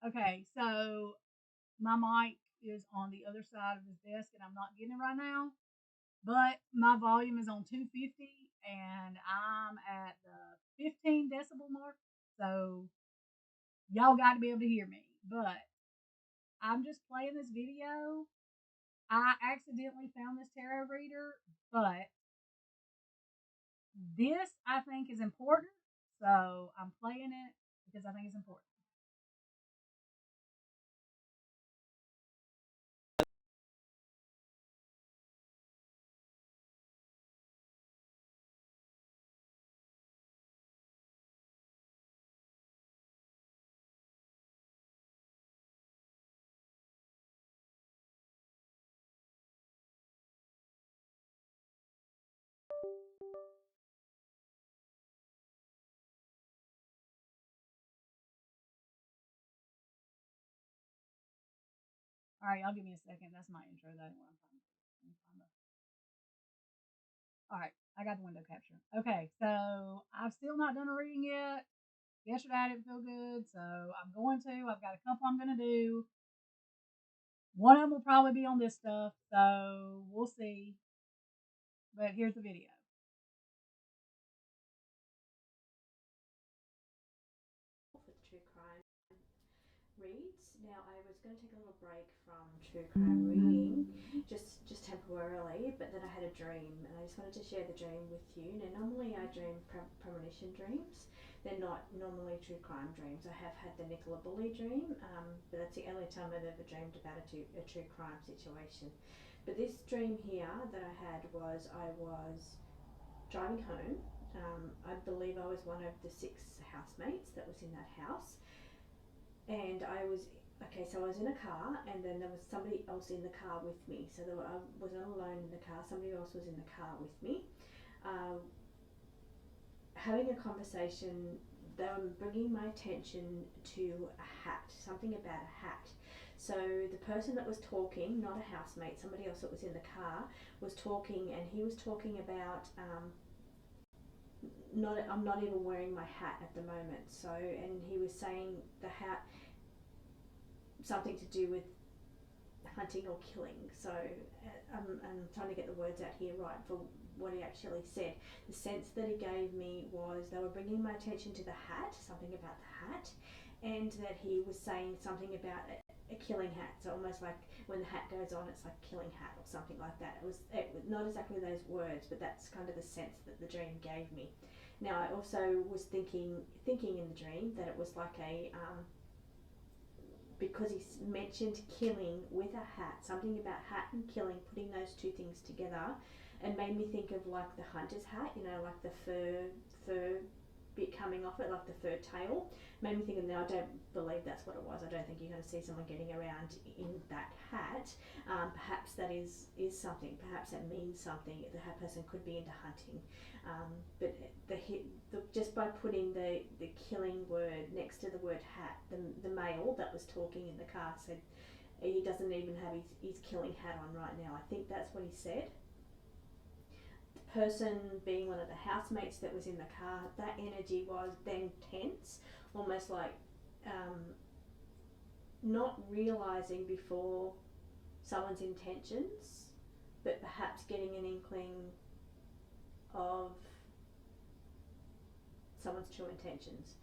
Okay, so my mic is on the other side of this desk and I'm not getting it right now, but my volume is on 250 and I'm at the 15 decibel mark. So y'all got to be able to hear me. But I'm just playing this video. I accidentally found this tarot reader, but this I think is important. So I'm playing it because I think it's important. All right, y'all give me a second. That's my intro. That ain't what I'm trying to do. All right, I got the window capture. Okay, so I've still not done a reading yet. Yesterday I didn't feel good, so I'm going to. I've got a couple I'm going to do. One of them will probably be on this stuff, so we'll see. But here's the video. For true crime reads. Now I was going to take a little break from true crime reading, just temporarily, but then I had a dream, and I just wanted to share the dream with you. Now normally I dream premonition dreams. They're not normally true crime dreams. I have had the Nicola Bully dream, but that's the only time I've ever dreamed about a true crime situation. But this dream here that I had was I was driving home. I believe I was one of the 6 housemates that was in that house, and I was okay. So I was in a car, and then there was somebody else in the car with me. So I wasn't alone in the car. Somebody else was in the car with me, uh, having a conversation. They were bringing my attention to a hat, something about a hat. So the person that was talking, not a housemate, somebody else that was in the car, was talking, and he was talking about not I'm not even wearing my hat at the moment. So, and he was saying the hat something to do with hunting or killing. So I'm trying to get the words out here right for what he actually said. The sense that he gave me was they were bringing my attention to the hat, something about the hat, and that he was saying something about a killing hat. So almost like when the hat goes on, it's like killing hat or something like that. It was not exactly those words, but that's kind of the sense that the dream gave me. Now I also was thinking in the dream that it was like a because he mentioned killing with a hat, something about hat and killing, putting those two things together, and made me think of like the hunter's hat, like the fur bit coming off it, like the fur tail. Made me think of now. I don't believe that's what it was. I don't think you're going to see someone getting around in that hat. Perhaps that is something. Perhaps that means something. The person could be into hunting, but just by putting the killing word next to the word hat, the male that was talking in the car said he doesn't even have his killing hat on right now. I think that's what he said. The person being one of the housemates that was in the car, that energy was then tense, almost like um, not realizing before someone's intentions, but perhaps getting an inkling of someone's true intentions.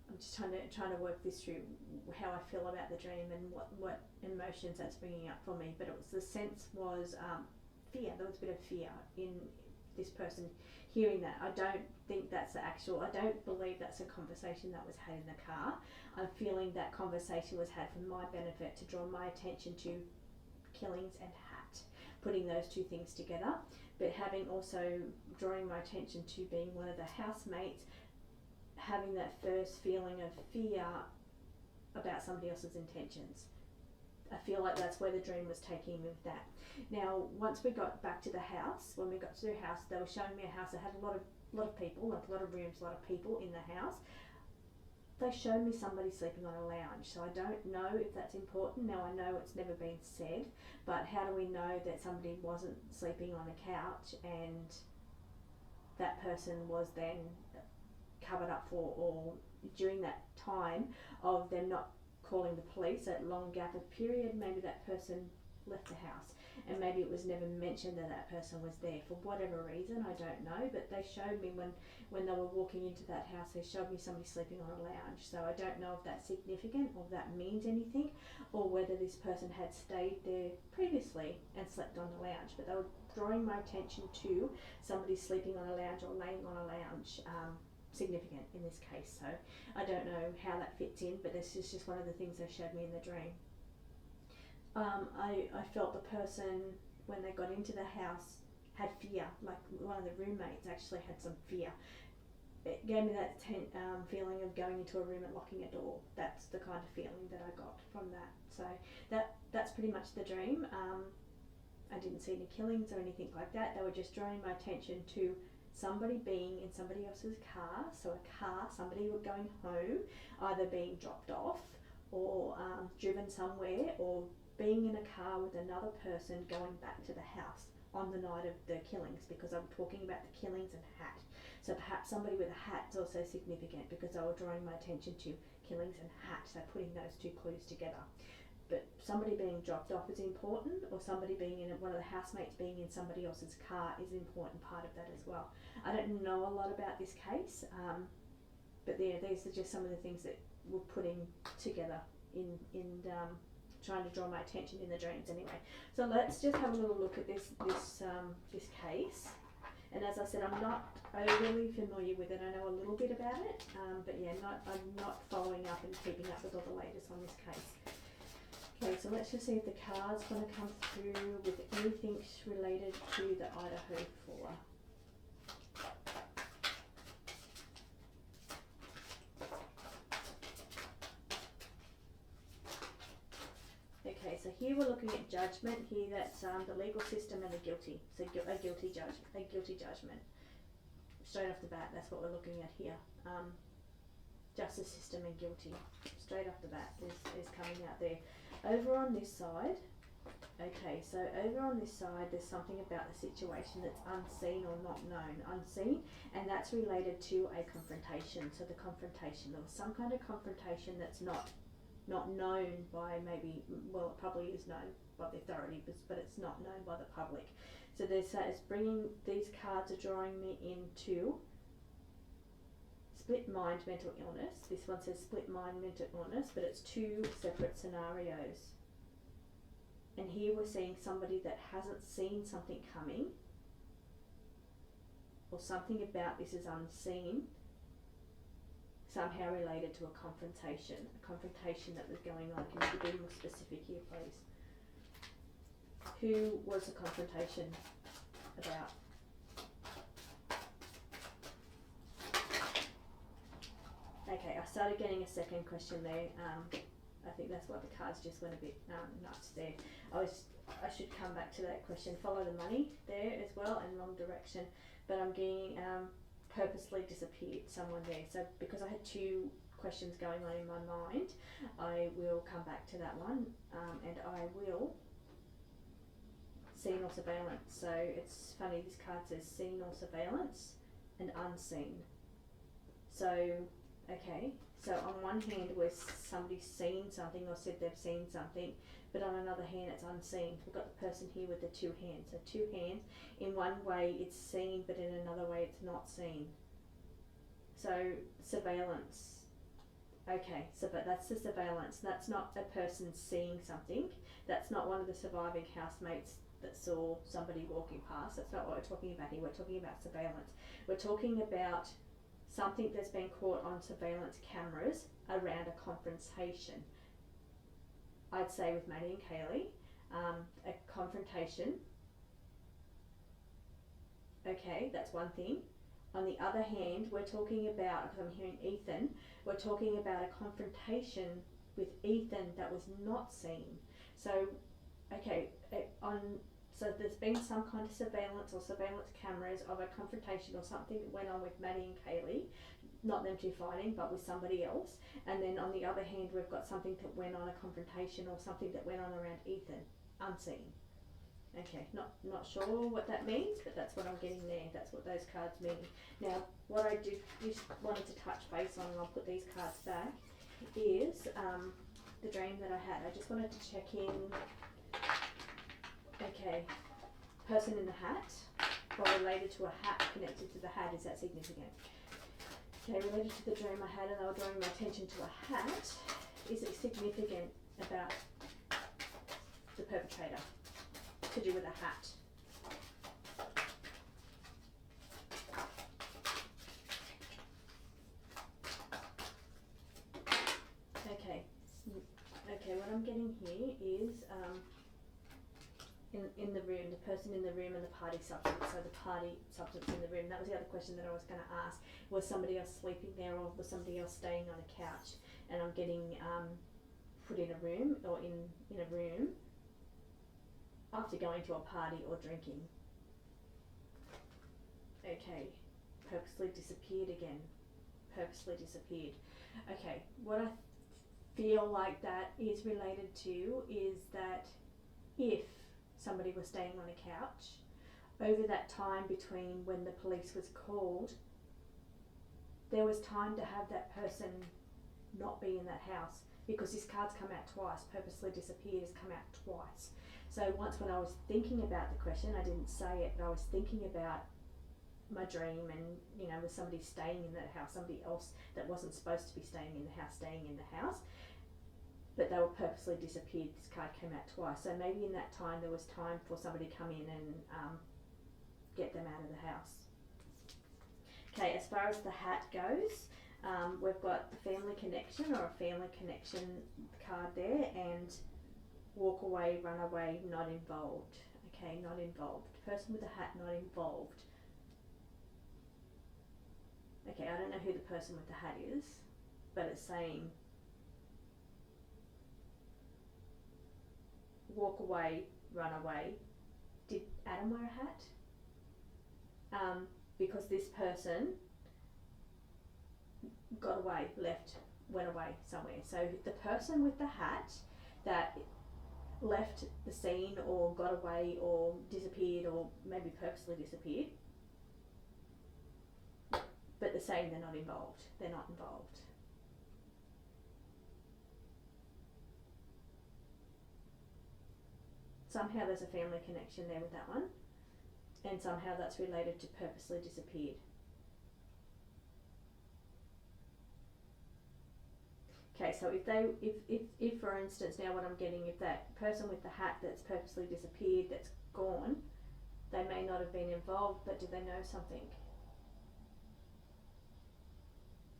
I'm just trying to work this through, how I feel about the dream and what emotions that's bringing up for me. But it was the sense was fear. There was a bit of fear in this person hearing that. I don't think that's the actual. I don't believe that's a conversation that was had in the car. I'm feeling that conversation was had for my benefit to draw my attention to killings and hat, putting those two things together. But having also drawing my attention to being one of the housemates, having that first feeling of fear about somebody else's intentions. I feel like that's where the dream was taking me with that. Now, once we got back to the house, when we got to the house, they were showing me a house that had a lot of people, like a lot of rooms, a lot of people in the house. They showed me somebody sleeping on a lounge, so I don't know if that's important. Now I know it's never been said, but how do we know that somebody wasn't sleeping on a couch and that person was then covered up for, or during that time of them not calling the police, that long gap of period, maybe that person left the house, and maybe it was never mentioned that that person was there for whatever reason, I don't know, but they showed me when they were walking into that house, they showed me somebody sleeping on a lounge. So I don't know if that's significant or if that means anything, or whether this person had stayed there previously and slept on the lounge, but they were drawing my attention to somebody sleeping on a lounge or laying on a lounge, significant in this case. So I don't know how that fits in, but this is just one of the things they showed me in the dream. I felt the person, when they got into the house, had fear, like one of the roommates actually had some fear. It gave me that feeling of going into a room and locking a door. That's the kind of feeling that I got from that. So that's pretty much the dream. I didn't see any killings or anything like that. They were just drawing my attention to somebody being in somebody else's car. So a car, somebody going home, either being dropped off or driven somewhere, or being in a car with another person going back to the house on the night of the killings, because I'm talking about the killings and hat. So perhaps somebody with a hat is also significant, because they were drawing my attention to killings and hat, so putting those two clues together. But somebody being dropped off is important, or somebody being in one of the housemates being in somebody else's car is an important part of that as well. I don't know a lot about this case, but yeah, these are just some of the things that we're putting together in trying to draw my attention in the dreams anyway. So let's just have a little look at this case. And as I said, I'm not overly familiar with it. I know a little bit about it, but yeah, I'm not following up and keeping up with all the latest on this case. Okay, so let's just see if the card's going to come through with anything related to the Idaho 4. Okay, so here we're looking at judgment. Here that's the legal system and the guilty. So a guilty judgment. Straight off the bat, that's what we're looking at here. Justice system and guilty. Straight off the bat is coming out there. Over on this side, okay, so over on this side there's something about the situation that's unseen or not known. Unseen, and that's related to a confrontation. So the confrontation, there was some kind of confrontation that's not known by maybe, well, it probably is known by the authority, but it's not known by the public. So it's bringing, these cards are drawing me into split mind mental illness. This one says split mind mental illness, but it's two separate scenarios. And here we're seeing somebody that hasn't seen something coming, or something about this is unseen, somehow related to a confrontation that was going on. Can you be more specific here, please? Who was the confrontation about? Okay, I started getting a second question there. I think that's why the cards just went a bit nuts there. I should come back to that question. Follow the money there as well, and wrong direction. But I'm getting purposely disappeared, someone there. So because I had two questions going on in my mind, I will come back to that one, and I will seen or surveillance. So it's funny, this card says seen or surveillance and unseen. So okay, so on one hand where somebody's seen something or said they've seen something, but on another hand it's unseen. We've got the person here with the two hands. So two hands, in one way it's seen, but in another way it's not seen. So surveillance. Okay, so but that's the surveillance. That's not a person seeing something. That's not one of the surviving housemates that saw somebody walking past. That's not what we're talking about here. We're talking about surveillance. We're talking about something that's been caught on surveillance cameras around a confrontation. I'd say with Maddie and Kaylee, a confrontation. Okay, that's one thing. On the other hand, we're talking about, because I'm hearing Ethan, we're talking about a confrontation with Ethan that was not seen. So, okay, so there's been some kind of surveillance or surveillance cameras of a confrontation or something that went on with Maddie and Kaylee, not them two fighting, but with somebody else. And then on the other hand, we've got something that went on, a confrontation or something that went on around Ethan, unseen. Okay, not sure what that means, but that's what I'm getting there. That's what those cards mean. Now, what I just wanted to touch base on, and I'll put these cards back, is the dream that I had. I just wanted to check in. Okay, person in the hat, or related to a hat, connected to the hat, is that significant? Okay, related to the dream I had, and they were drawing my attention to a hat. Is it significant about the perpetrator to do with a hat? Okay, what I'm getting here is in the room, the person in the room and the party substance. So the party substance in the room. That was the other question that I was going to ask. Was somebody else sleeping there, or was somebody else staying on a couch? And I'm getting put in a room, or in a room after going to a party or drinking. Okay, purposely disappeared again. Purposely disappeared. Okay, what I feel like that is related to is that if somebody was staying on a couch, over that time between when the police was called, there was time to have that person not be in that house, because this card's come out twice. Purposely disappeared has come out twice. So once, when I was thinking about the question, I didn't say it, but I was thinking about my dream, and was somebody staying in that house, somebody else that wasn't supposed to be staying in the house, staying in the house, but they were purposely disappeared. This card came out twice, so maybe in that time there was time for somebody to come in and get them out of the house. Okay, as far as the hat goes, we've got the family connection, or a family connection card there, and walk away, run away, not involved. Okay, not involved. Person with the hat, not involved. Okay, I don't know who the person with the hat is, but it's saying walk away, run away. Did Adam wear a hat? Because this person got away, went away somewhere. So the person with the hat that left the scene, or got away, or disappeared, or maybe purposely disappeared, but they're saying they're not involved. They're not involved. Somehow there's a family connection there with that one, and somehow that's related to purposely disappeared. Okay, so if for instance, now what I'm getting, if that person with the hat that's purposely disappeared, that's gone, they may not have been involved, but do they know something?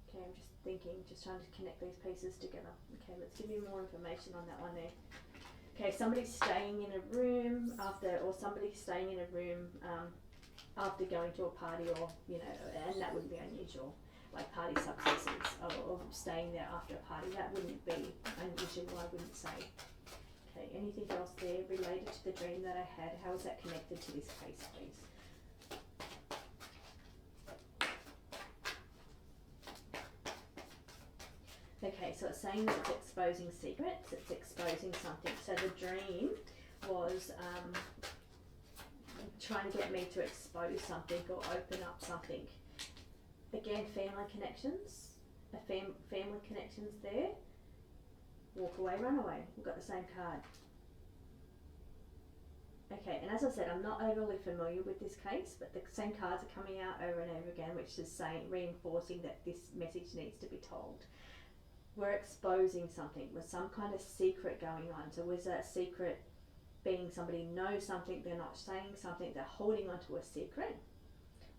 Okay, I'm just thinking, just trying to connect these pieces together. Okay, let's give you more information on that one there. Okay, somebody's staying in a room after, or somebody's staying in a room after going to a party, or and that wouldn't be unusual. Like party substances, or staying there after a party, that wouldn't be unusual, I wouldn't say. Okay, anything else there related to the dream that I had? How is that connected to this case, please? Okay, so it's saying that it's exposing secrets, it's exposing something. So the dream was trying to get me to expose something or open up something. Again, family connections, family connections there. Walk away, run away. We've got the same card. Okay, and as I said, I'm not overly familiar with this case, but the same cards are coming out over and over again, which is reinforcing that this message needs to be told. We're exposing something with some kind of secret going on. So was that secret being somebody knows something, they're not saying something, they're holding on to a secret?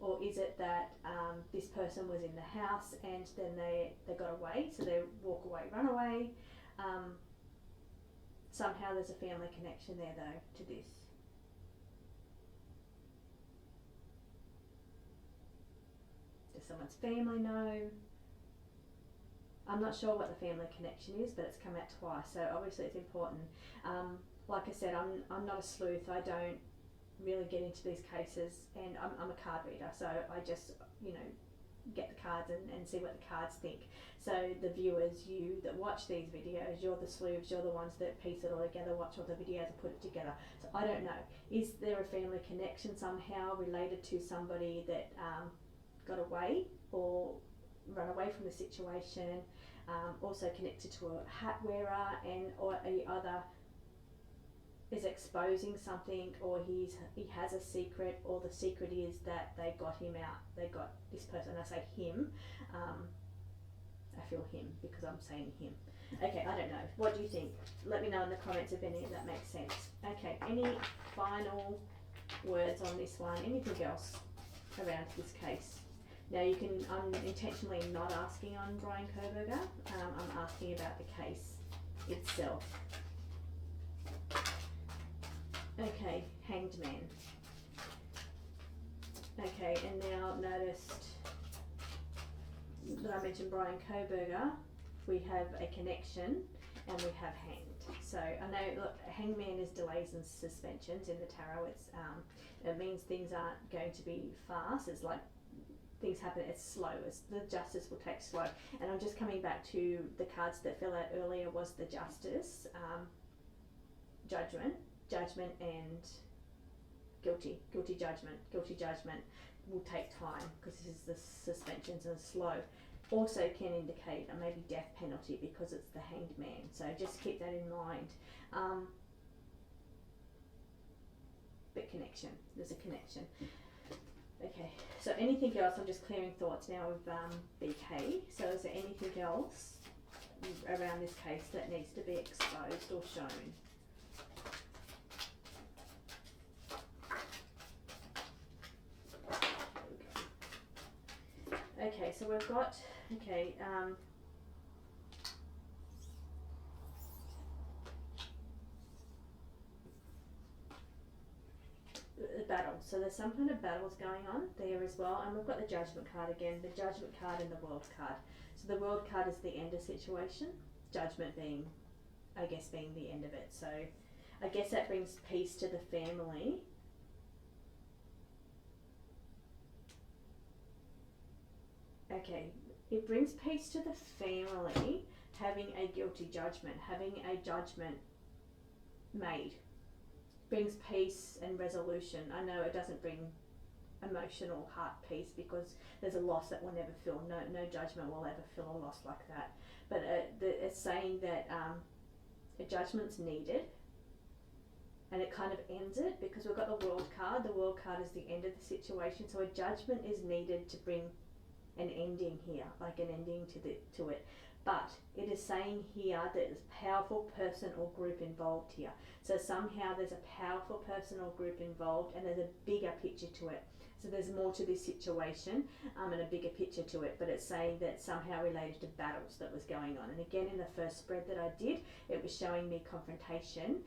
Or is it that this person was in the house and then they got away, so they walk away, run away? Somehow there's a family connection there though to this. Does someone's family know? I'm not sure what the family connection is, but it's come out twice, so obviously it's important. Like I said, I'm not a sleuth. I don't really get into these cases, and I'm a card reader, so I just get the cards and see what the cards think. So the viewers, you that watch these videos, you're the sleuths, you're the ones that piece it all together, watch all the videos and put it together. So I don't know, is there a family connection somehow related to somebody that got away or run away from the situation? also connected to a hat wearer, and or either is exposing something, or he has a secret, or the secret is that they got him out. They got this person. I say him. I feel him because I'm saying him. Okay, I don't know. What do you think? Let me know in the comments if any of that makes sense. Okay, any final words on this one? Anything else around this case? Now you can, I'm intentionally not asking on Brian Kohberger. I'm asking about the case itself. Okay, Hanged Man. Okay, and now noticed that I mentioned Brian Kohberger. We have a connection and we have hanged. So I know, look, hangman is delays and suspensions in the tarot. It means things aren't going to be fast. It's like things happen, it's slow. The justice will take slow. And I'm just coming back to the cards that fell out earlier was the justice, judgment and guilty judgment will take time because this is the suspensions and slow. Also can indicate a maybe death penalty because it's the hanged man. So just keep that in mind. But connection, there's a connection. Okay, so anything else? I'm just clearing thoughts now of BK. So is there anything else around this case that needs to be exposed or shown? Okay, so we've got, okay, the battle. So there's some kind of battles going on there as well. And we've got the Judgment card again, the Judgment card and the World card. So the World card is the end of situation, Judgment being, I guess, being the end of it. So I guess that brings peace to the family. Okay, it brings peace to the family having a guilty judgment, having a judgment made. Brings peace and resolution. I know it doesn't bring emotional heart peace because there's a loss that we'll never feel. No judgment will ever feel a loss like that. But it's saying that a judgment's needed, and it kind of ends it because we've got the World card. The World card is the end of the situation, so a judgment is needed to bring an ending here, like an ending to it. But it is saying here that there's a powerful person or group involved here. So somehow there's a powerful person or group involved, and there's a bigger picture to it. So there's more to this situation and a bigger picture to it, but it's saying that somehow related to battles that was going on. And again, in the first spread that I did, it was showing me confrontation.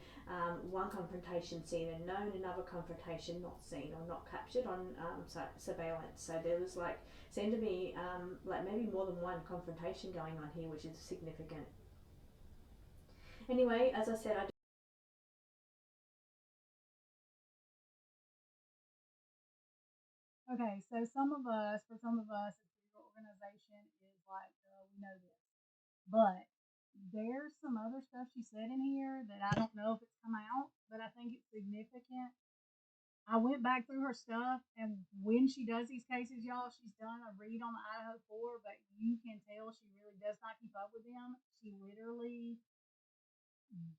One confrontation seen and known, another confrontation not seen or not captured on surveillance. So there was like, seemed to be like maybe more than one confrontation going on here, which is significant. Anyway, as I said, Okay, so for some of us, a spiritual organization is like, we know this. But there's some other stuff she said in here that I don't know if it's come out, but I think it's significant. I went back through her stuff, and when she does these cases, y'all, she's done a read on the Idaho 4, but you can tell she really does not keep up with them. She literally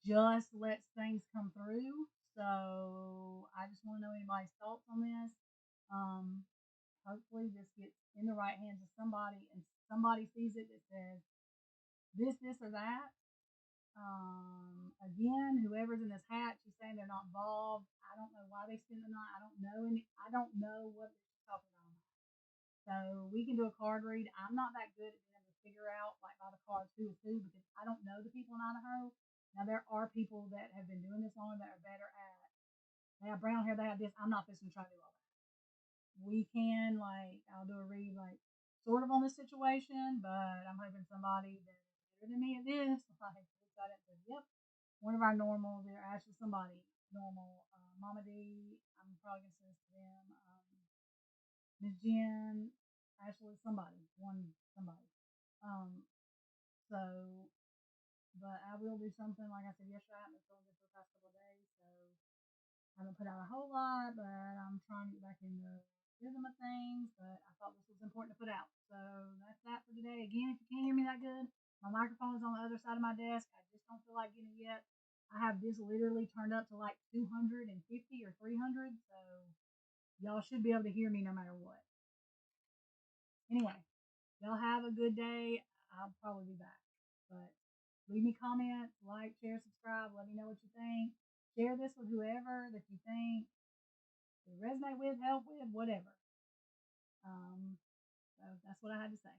just lets things come through. So I just want to know anybody's thoughts on this. Hopefully this gets in the right hands of somebody, and somebody sees it that says this or that. Again, whoever's in this hat, she's saying they're not involved. I don't know why they spend the night. I don't know I don't know what they're talking about. So we can do a card read. I'm not that good at being able to figure out like by the cards who is who because I don't know the people in Idaho. Now there are people that have been doing this longer that are better at. They have brown hair. They have this. I'm not fixing to try to do all that. We can like I'll do a read like sort of on this situation, but I'm hoping somebody that is better than me at this. Like got it. Yep, one of our normals. They're actually somebody normal. Mama D. I'm probably gonna send this to them. Miss Jen. Actually, somebody. Somebody. Um. So, but I will do something like I said yesterday. I haven't been feeling good for the past couple of days, so I haven't put out a whole lot, but I'm trying to get back in the rhythm of things. But I thought this was important to put out. So that's that for today. Again, if you can't hear me that good, My microphone is on the other side of my desk. I just don't feel like getting it yet. I have this literally turned up to like 250 or 300, so y'all should be able to hear me no matter what. Anyway, y'all have a good day. I'll probably be back. But leave me comments, like, share, subscribe. Let me know what you think. Share this with whoever that you think it resonate with, help with, whatever. So that's what I had to say.